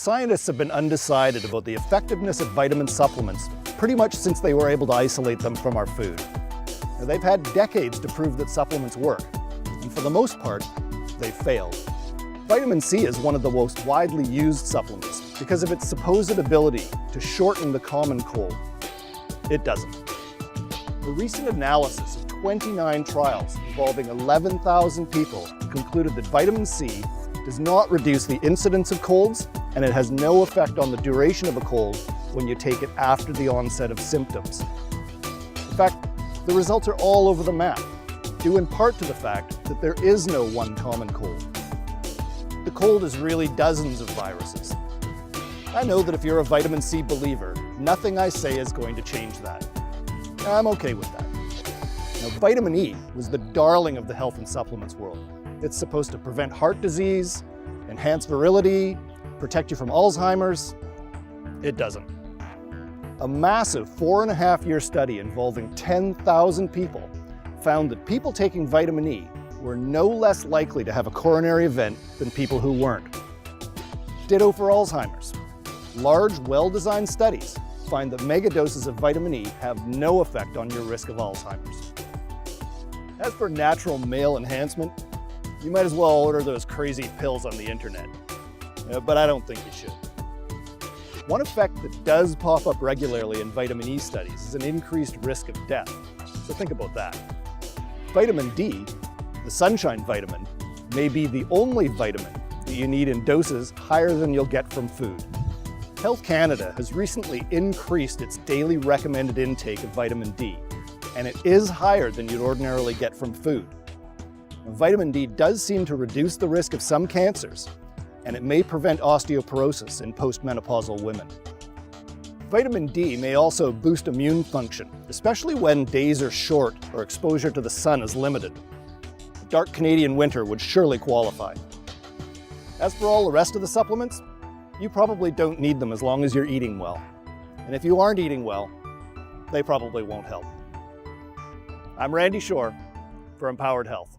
Scientists have been undecided about the effectiveness of vitamin supplements pretty much since they were able to isolate them from our food. Now, they've had decades to prove that supplements work, and for the most part, they've failed. Vitamin C is one of the most widely used supplements because of its supposed ability to shorten the common cold. It doesn't. A recent analysis of 29 trials involving 11,000 people concluded that vitamin C does not reduce the incidence of colds, and it has no effect on the duration of a cold when you take it after the onset of symptoms. In fact, the results are all over the map, due in part to the fact that there is no one common cold. The cold is really dozens of viruses. I know that if you're a vitamin C believer, nothing I say is going to change that. I'm okay with that. Now, vitamin E was the darling of the health and supplements world. It's supposed to prevent heart disease, enhance virility, protect you from Alzheimer's. It doesn't. A massive 4.5-year study involving 10,000 people found that people taking vitamin E were no less likely to have a coronary event than people who weren't. Ditto for Alzheimer's. Large, well-designed studies find that megadoses of vitamin E have no effect on your risk of Alzheimer's. As for natural male enhancement, you might as well order those crazy pills on the internet. But I don't think you should. One effect that does pop up regularly in vitamin E studies is an increased risk of death. So think about that. Vitamin D, the sunshine vitamin, may be the only vitamin that you need in doses higher than you'll get from food. Health Canada has recently increased its daily recommended intake of vitamin D, and it is higher than you'd ordinarily get from food. Now, vitamin D does seem to reduce the risk of some cancers, and it may prevent osteoporosis in postmenopausal women. Vitamin D may also boost immune function, especially when days are short or exposure to the sun is limited. A dark Canadian winter would surely qualify. As for all the rest of the supplements, you probably don't need them as long as you're eating well. And if you aren't eating well, they probably won't help. I'm Randy Shore for Empowered Health.